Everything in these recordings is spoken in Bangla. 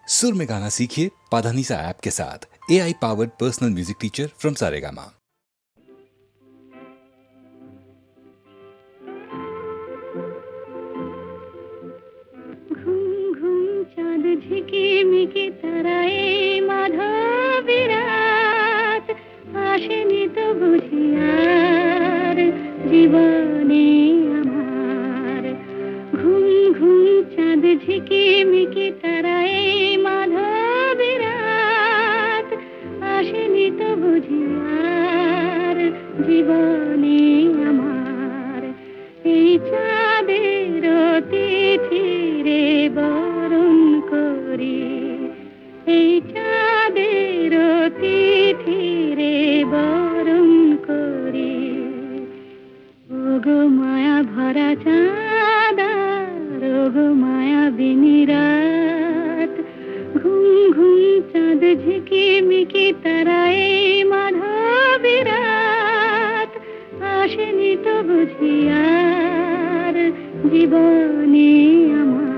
सुर में गाना सीखिए पाधानीसा ऐप के साथ। AI powered personal music teacher from Saregama. ঘুম ঘুম চাঁদ ঝিকিমিকি তারায় মাধবী রাত আসেনি তো বুঝি আর জীবনে আমার। ঘুম ঘুম চাঁদ ঝিকিমিকি তারায় মাধবী রাত আসেনি তো বুঝি আর জীবনে আমার। এই চাঁদের তিথিরে বরণ করি, এই চাঁদের তিথিরে বরণ করি। ওগো মায়া ভরা চাঁদ আর ওগো মায়াবিনী রাত। ঘুম ঘুম চাঁদ ঝিকিমিকি তারায় মাধবী রাত আসেনি তো বুঝি আর জীবনে আমার।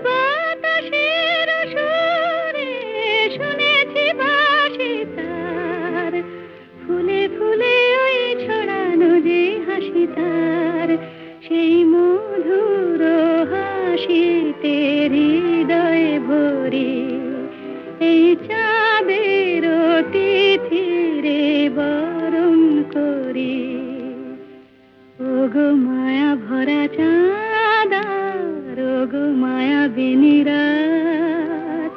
বাতাসের সুরে শুনেছি বাঁশি তার, ফুলে ফুলে ওই ছড়ানো যে হাসি তার। সেই মধুর হাসিতে হৃদয় ভরি, এই চাঁদের তিথিরে বরণ করি। ওগো মায়া ভরা চাঁদ আর ওগো মায়াবিনী রাত।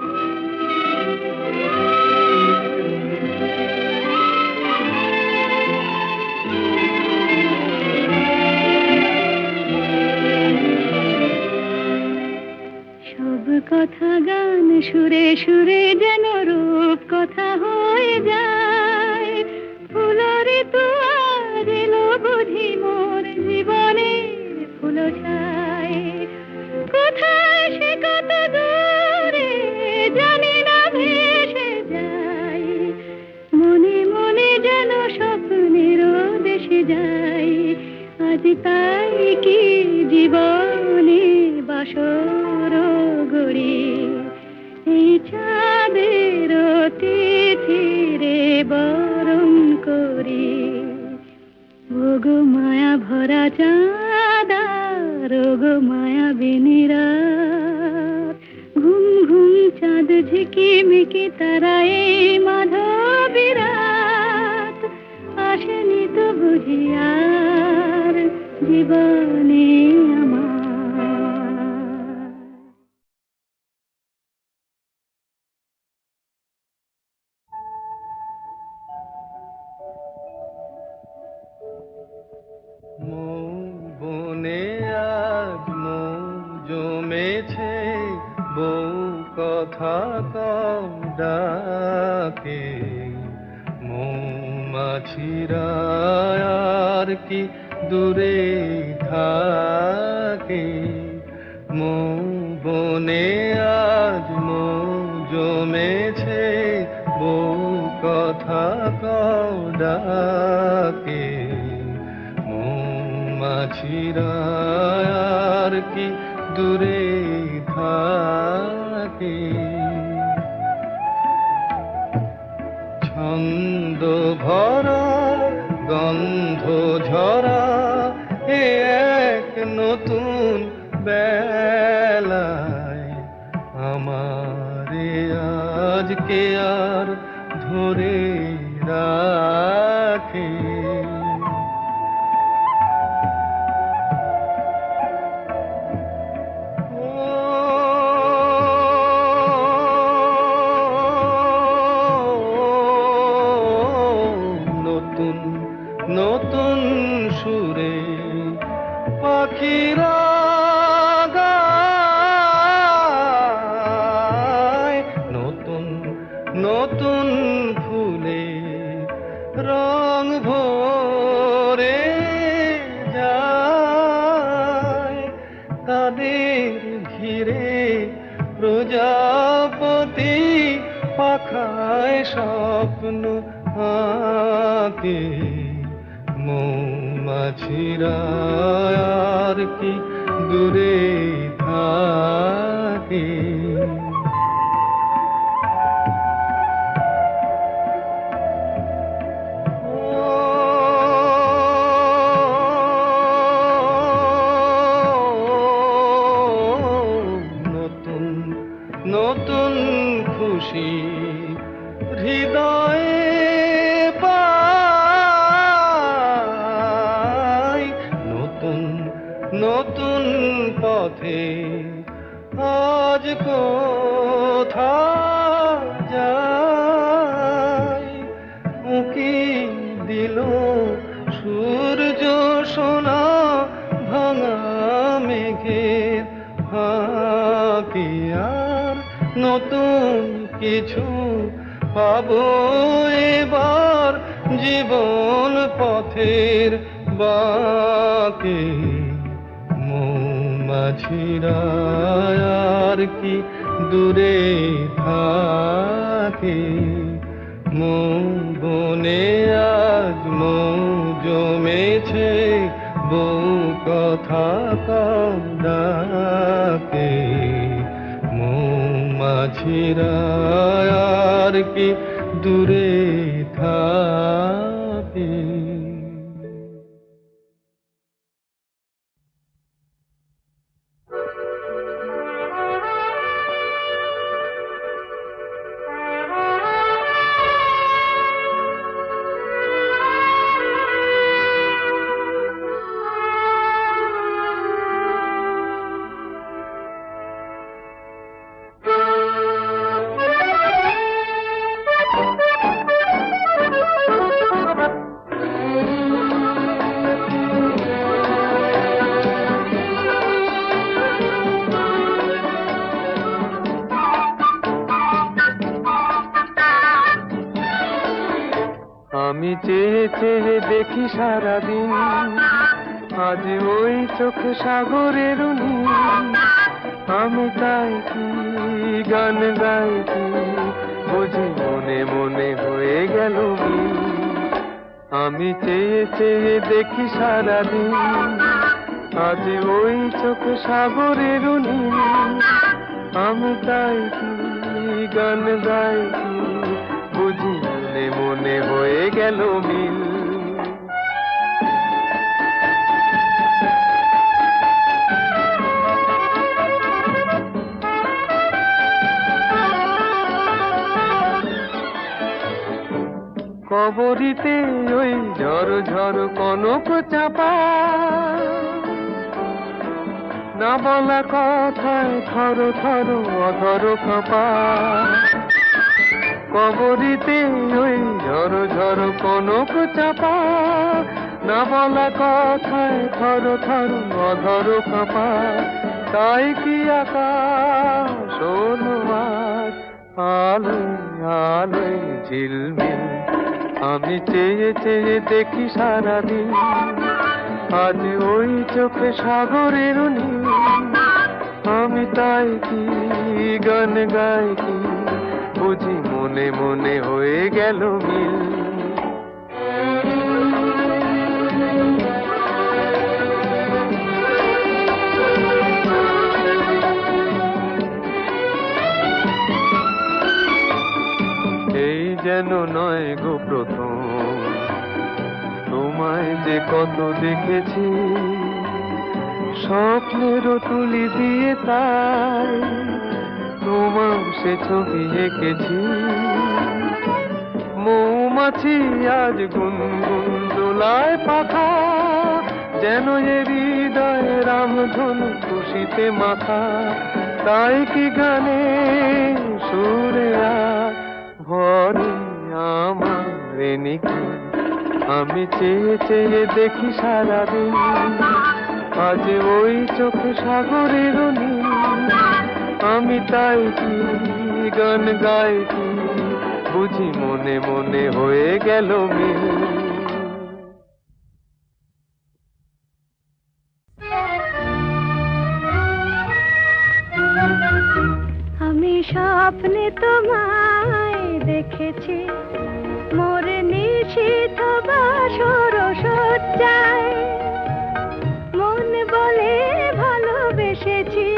সব কথা গান সুরে সুরে যেন রূপ কথা হয়ে যায়। ফুলরে তো আজ এলো বুঝি মোর জীবনের ফুল ছায়। কোথায় সে কত দূরে জানি না ভেসে যায়। মনে মনে যেন স্বপ্নের দেশে যাই। আজ তাই কি জীবনে বাসর গড়ি, এই চাঁদের তিথিরে বরণ করি। ওগো মায়া ভরা চাঁদ আর ওগো মায়াবিনী রাত। ঘুম ঘুম চাঁদ ঝিকিমিকি তারায় মাধবী রাত আসেনি তো বুঝি আর জীবনে আমার। বনে আজ মৌ জমেছে, বউ কথা কম ডাকে। মৌমাছিরা আর কি দূরে থাকে। মৌ বনে আজ মৌ জমেছে, বউ কথা কম ডাকে। মৌমাছিরা আর কি দূরে থাকে। ছন্দ ভরা গন্ধ ঝরা এ এক নতুন বেলায় আমারে আজকে আর ধরে রাখে। নতুন সুরে পাখিরা গায়, নতুন নতুন ফুলে রং ভরে যায়। তাদের ঘিরে প্রজাপতি পাখায় স্বপ্ন আঁকে মৌমাছিরা আর কি দূরে থাকে নতুন নতুন খুশি হৃদয়ে পাই নতুন নতুন পথে আজ কোথায় যাই উকি দিল সূর্য সোনা ভাঙা মেঘের ফাঁকি আর নতুন কিছু পাবো এবার জীবন পথের বাঁকে মৌমাছিরা আর কি দূরে থাকে মৌ বনে আজ মৌ জমেছে বউ কথা কম ডাকে মৌমাছিরা আর কি দূরে থাকে আমি চেয়ে চেয়ে দেখি সারাদিন আজ ওই চোখে সাগরের নীল আমি তাই কি গান গাই কি বুঝি মনে মনে হয়ে গেল মিল আমি চেয়ে চেয়ে দেখি সারাদিন আজ ওই চোখে সাগরের নীল আমি তাই কি গান গাই কি বুঝি মনে মনে হয়ে গেল মিল কবরিতে ওই ঝড় ঝড় কনক চাপা না বলা কথায় থর থর অধর কাঁপা কবরিতে ওই ঝড় ঝড় কনক চাপা না বলা কথায় থর থর অধর কাঁপা তাই কি আকাশ হলো আজ আলোয় আলোয় ঝিলমিল আমি চেয়ে চেয়ে দেখি সারাদিন আজ ওই চোখে সাগরের নীল আমি তাই কি গান গাই কি বুঝি মনে মনে হয়ে গেল মিল এই যেন নয় গো প্রথম তোমায় যে কত দেখেছি স্বপ্নেরও তুলি দিয়ে তাই তোমার সে ছবি এঁকেছি মৌমাছি আজ গুনগুন দোলায় পাখা যেন এ হৃদয় রামধনু খুশিতে মাখা তাই কি গানে সুরে আর ভরে আমার নিকি আমি চেয়ে চেয়ে দেখি সারাদিন আজ ওই চোখে সাগরের নীল আমি তাই কি গান গাই কি বুঝি মনে মনে হয়ে গেল মিল আমি স্বপ্নে তোমায় দেখেছি মোর নিশীথ বাসর সজ্জায় মন বলে ভালোবেসেছি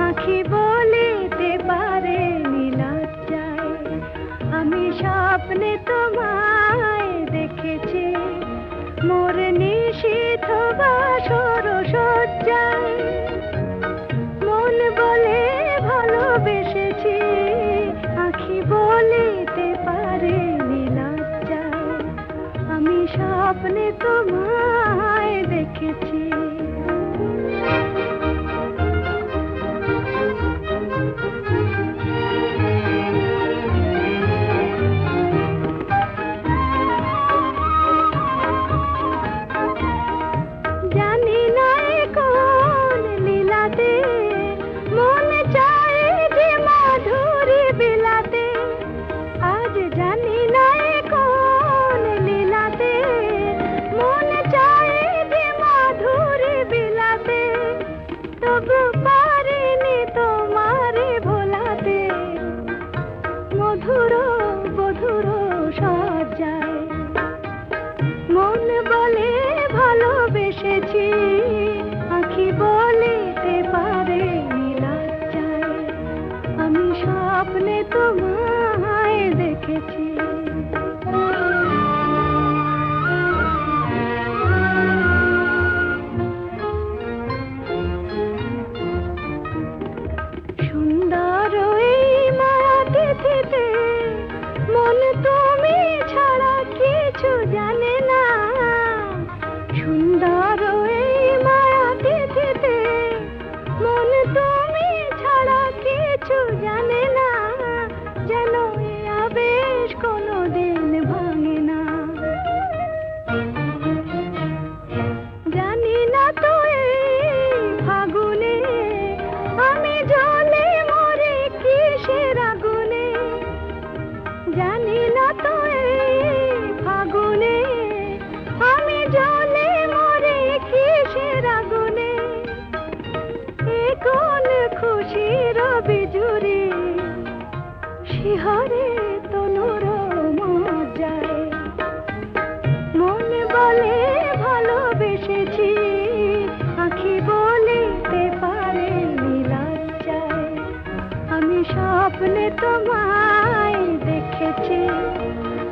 আঁখি বলিতে পারে নীলজ্জায় আমি স্বপ্নে তোমায় দেখেছি মোর নিশীথ বাসর সজ্জায় মন বলে ভালোবেসেছি আঁখি বলিতে পারে নীলজ্জায় আমি স্বপ্নে তোমায় দেখেছি জানি না এ কোন লীলাতে মন চায় যে মাধুরী বিলাতে আজ জানি না এ কোন লীলাতে মন চায় যে মাধুরী বিলাতে তবু পারিনি তোমারে ভোলাতে মধুর মধুর সজ্জায় মন বলে ভালোবেসেছি আঁখি বলিতে পারে নীলজ্জায় আমি স্বপ্নে তোমায় দেখেছি সুন্দর এই মায়া তিথিতে মন তুমি ছাড়া কিছু জানে না সুন্দর এই মায়া তিথিতে মন তুমি ছাড়া কিছু জানে না যেন এ আবেশ কোনোদিন ভাঙে না জানি না তো এই ফাগুনে আমি জলে মরে কিসের আগুনে জানি না তো এই ফাগুনে আমি জলে মরে কিসের আগুনে এ কোন খুশির বিজুরি শিহরে তনুর মজ্জায় মন বলে ভালোবেসেছি আঁখি বলিতে পারে নীলজ্জায় আমি স্বপ্নে তোমায় দেখেছি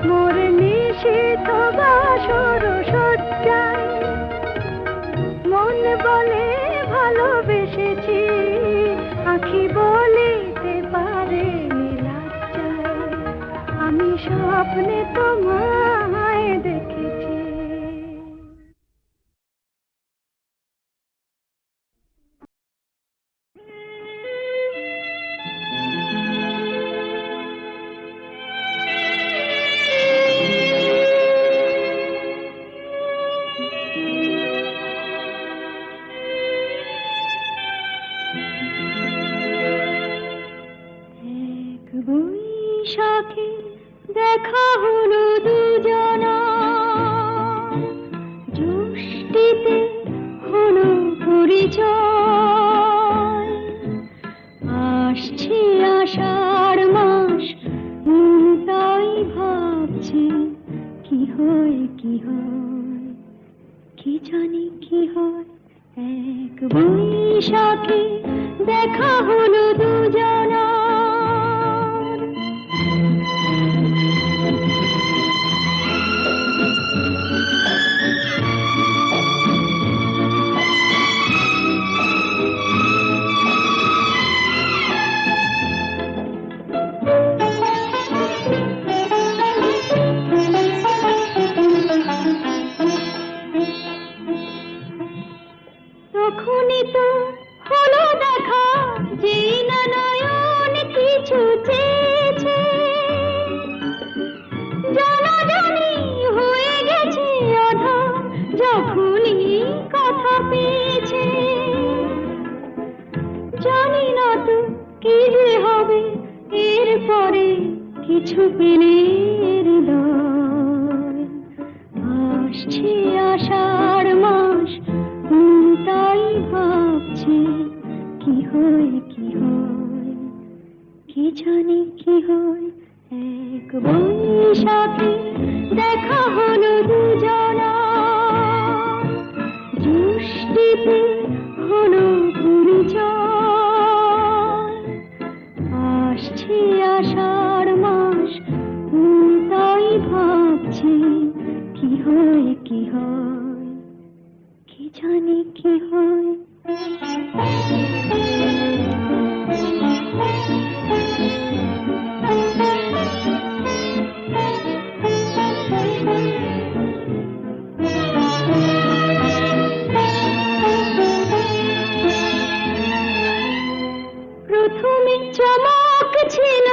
মোর নিশীথ বাসর সজ্জায় মন বলে ভালোবেসেছি আঁখি বলিতে পারে নীলজ্জায় আমি স্বপ্নে তোমায় দেখেছি এক বৈশাখে দেখা হলো দুজনা জ্যৈষ্ঠীতে হলো পরিচয় আসছে আষাঢ় মাস তাই ভাবছি কি হয় কি জানি কি হয় এক বৈশাখে দেখা হলো দুজনা তখনই তো হলো দেখা যেই না নয়ন কিছু চেয়েছে জানাজানি হয়ে গেছে আধার যখনই কথা পেয়েছে জানি না তো কি যে হবে এরপরে কিছু পেলে হৃদয় আসছে আষাঢ় মাস তাই ভাবছি কি হয় কি জানি কি হয় এক বৈশাখে দেখা হলো দুজনা, জ্যৈষ্ঠীতে হলো পরিচয়। আসছে আষাঢ় মাস, তাই ভাবছি কি হয় কি হয়, কি জানি কি হয়। প্রথমে চমক ছিল,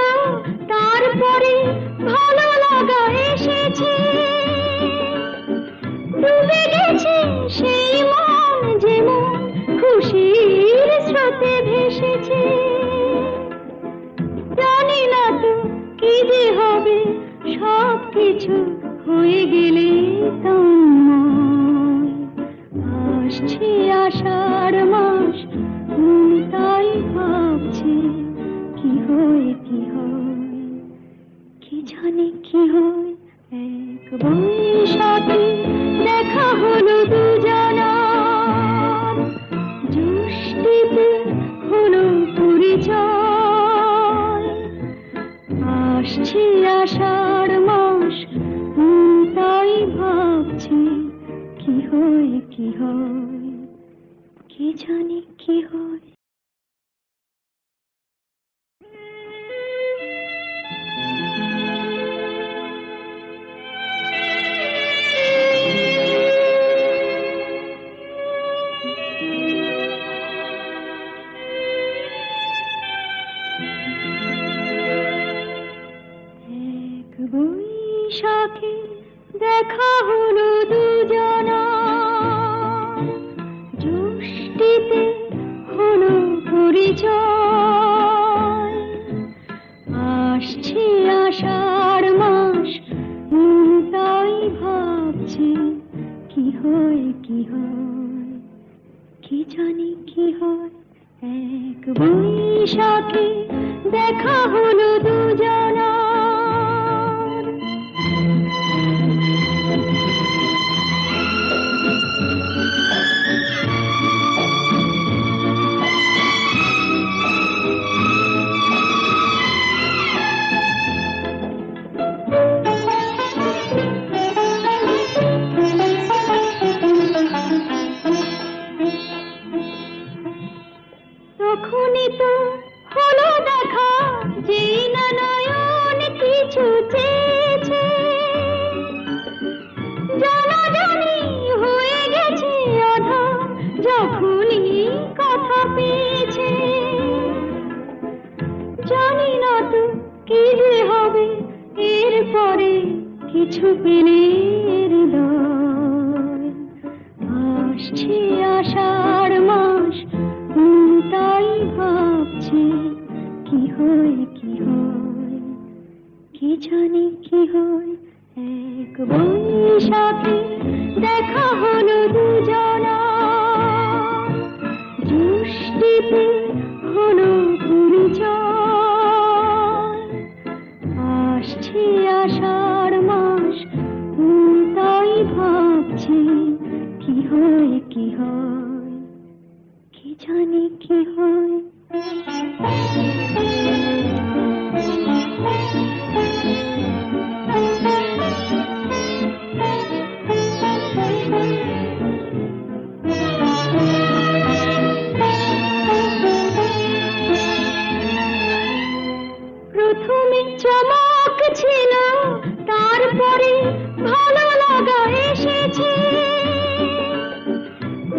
তারপরে ভালো লাগা এসেছে। ডুবে গেছে সেই মন, যেমন খুশির স্রোতে ভেসেছে। জানি না তো কি যে হবে, সব কিছু হয়ে গেলে তন্ময়। আসছে আষাঢ় মাস, তাই ভাবছি কি হয় কি হয়, কি জানি কি হয়। এক বৈশাখে দেখা হলো দুজনার, জ্যৈষ্ঠীতে হলো পরিচয়। আসছে আষাঢ় মাস, তাই ভাবছি কি হয় কি হয়, কি জানি কি হয়। এক বৈশাখে দেখা হলো দুজনা, জ্যৈষ্ঠীতে হলো পরিচয়। আসছে আষাঢ় মাস, তাই ভাবছি কি হয় কি হয়, কি জানি কি হয়। এক বৈশাখে দেখা হলো দুজনা। তখনই তো হলো দেখা, যেই না নয়ন কিছু চেয়েছে। জানাজানি হয়ে গেছে আধা, যখনই কথা পেয়েছে। জানি না তো কি যে হবে, এরপরে কিছু পেলে হৃদয়। আসছে আষাঢ় মাস, তাই ভাবছি কি হয় কি হয়, কি জানি কি হয়। এক বৈশাখে দেখা হলো দুজনা, জ্যৈষ্ঠীতে হলো পরিচয়। আসছে আষাঢ় মাস, তাই ভাবছি কি হয় কি হয়, কি জানি কি হয়। প্রথমে চমক ছিল, তারপরে ভালো লাগা এসেছে।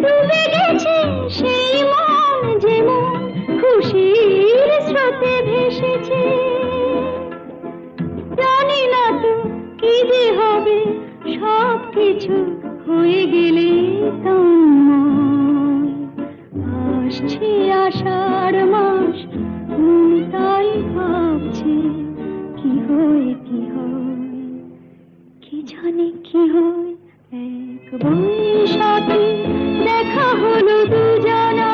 ডুবে গেছে সেই মন, যেমন খুশির স্রোতে ভেসেছে। জানি না তো কি যে হবে, সব কিছু হয়ে গেলে তন্ময়। আসছে আষাঢ় মাস, তাই ভাবছি কি হয় কি হয়, কি জানি কি হয়। এক বৈশাখে দেখা হলো দুজনা,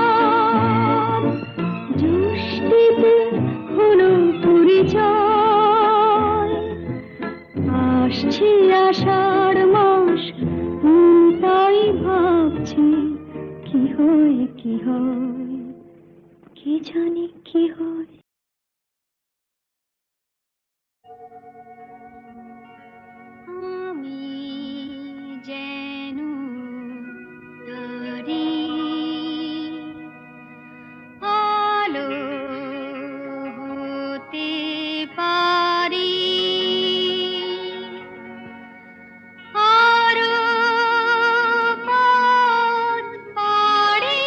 জ্যৈষ্ঠীতে হলো পরিচয়। হয় কি হয়, কে জানে কি হয়। আমি যেন তারি আলো হতে পারি, আরো পথ পাড়ি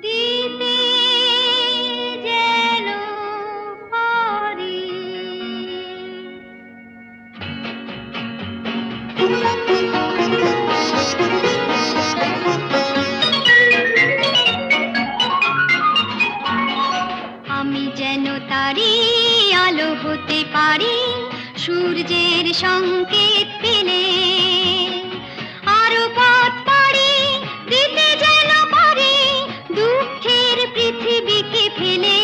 দিতে যেন পারি। আমি যেন তারি আলো হতে পারি, সূর্যের সংকেত পেলে আরো পথ পাড়ি দিতে যেন পারি, দুঃখের পৃথিবীকে ফেলে।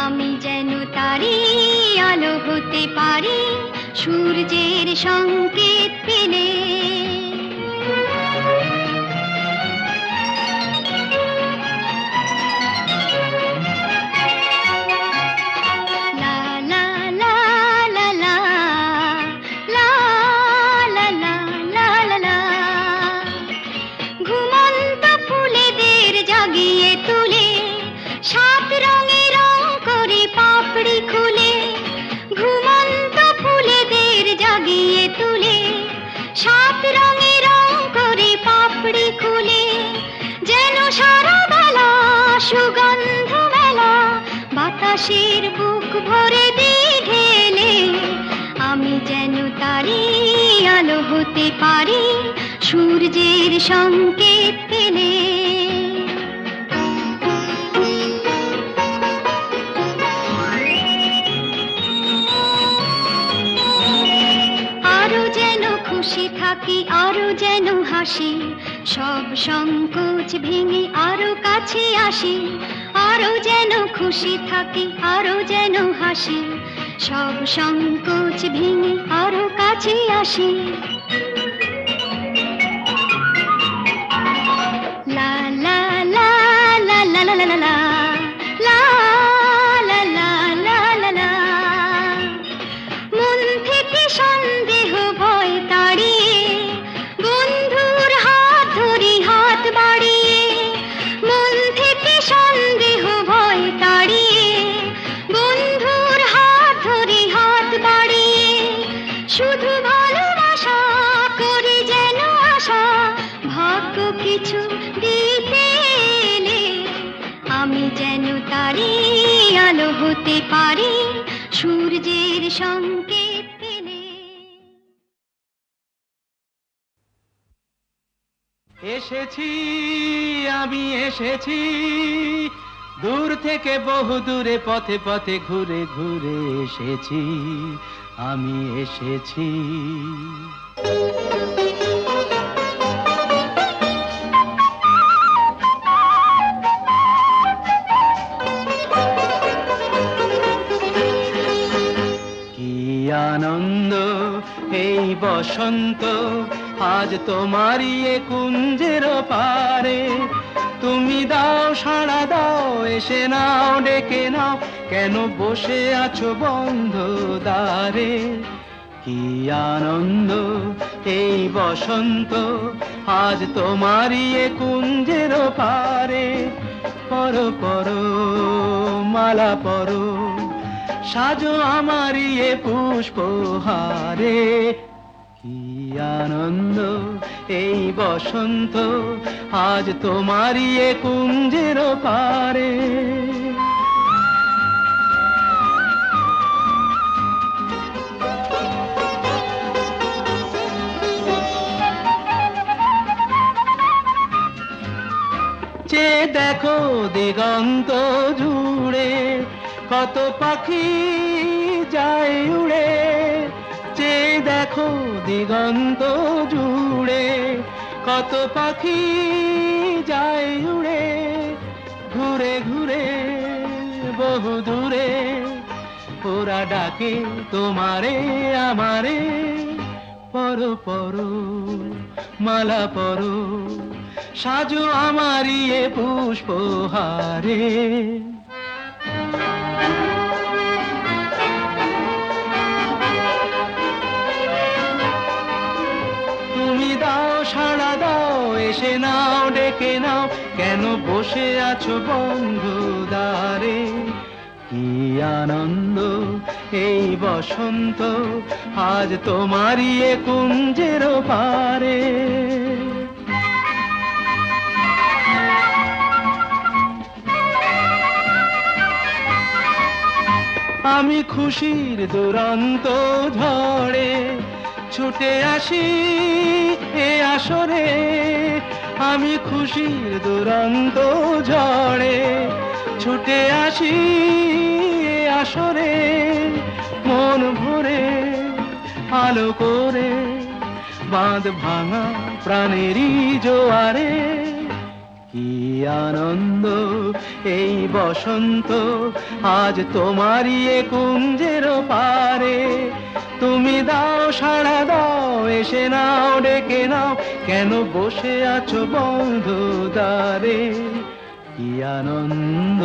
আমি যেন তারি আলো হতে পারি, সূর্যের সংকেত পেলে। লা লা লা লা লা, লা লা লা লা লা লা। ঘুমন্ত ফুলেদের জাগিয়ে তুলে, সাত রঙে রং করে পাপড়ি খুলে। ঘুমন্ত ফুলেদের জাগিয়ে তুলে, সাত রঙে রং করে পাপড়ি খুলে। যেন সারা বেলা সুগন্ধ মেলা, বাতাসের বুক ভরে দিয়ে ঢেলে। আমি যেন তারি আলো হতে পারি, সূর্যের সংকেত পেলে। আরো যেন খুশি থাকি, আরো যেন হাসি, সব সংকোচ ভেঙে আরো কাছে আসি। আরো যেন খুশি থাকি, আরো যেন হাসি, সব সংকোচ ভেঙে আরো কাছে আসি। লা লা লা লা লা লা লা লা, লা লা লা লা লা লা। মন থেকে সন্দেহ ভয় তাড়িয়ে, বন্ধুর হাত ধরি হাত বাড়িয়ে। মন থেকে সন্দেহ ভয় তাড়িয়ে, বন্ধুর হাত ধরি হাত বাড়িয়ে। শুধু ভালোবাসা করি যেন আশা, ভাগ্য কিছু দিতে এলে। আমি যেন তারি আলো হতে পারি, সূর্যের সংকেত পেলে। এসেছি, আমি এসেছি, দূর থেকে বহু দূরে পথে পথে ঘুরে ঘুরে এসেছি, আমি এসেছি। কি আনন্দ এই বসন্ত, আজ তোমারই এ কুঞ্জের পারে। তুমি দাও সাড়া দাও, এসে নাও ডেকে নাও, কেন বসে আছো বন্ধ দ্বারে। কি আনন্দ এই বসন্ত, আজ তোমারই এ কুঞ্জের পারে। পরো পরো মালা পরো, সাজো আমারই এ পুষ্পহারে। কি আনন্দ এই বসন্ত, আজ তোমারই এ কুঞ্জের পারে। চেয়ে দেখো দিগন্ত জুড়ে, কত পাখি যায় উড়ে। চেয়ে দেখো দিগন্ত জুড়ে, কত পাখি যায় উড়ে। ঘুরে ঘুরে বহু দূরে, ওরা ডাকে তোমারে আমারে। পরো পরো মালা পরো, সাজো আমারই এ পুষ্পহারে। তুমি দাও সাড়া দাও, এসে নাও ডেকে নাও, কেন বসে আছো বন্ধ দ্বারে। কি আনন্দ এই বসন্ত, আজ তোমারই এ কুঞ্জের পারে। আমি খুশির দুরন্ত ঝড়ে ছুটে আসি এ আসরে। আমি খুশির দুরন্ত ঝড়ে ছুটে আসি এ আসরে। মন ভরে আলো করে বাঁধ ভাঙা প্রাণেরই জোয়ারে। কি আনন্দ এই বসন্ত, আজ তোমারই এ কুঞ্জের পারে। তুমি দাও সাড়া দাও, এসে নাও ডেকে নাও, কেন বসে আছো বন্ধ দ্বারে। কি আনন্দ।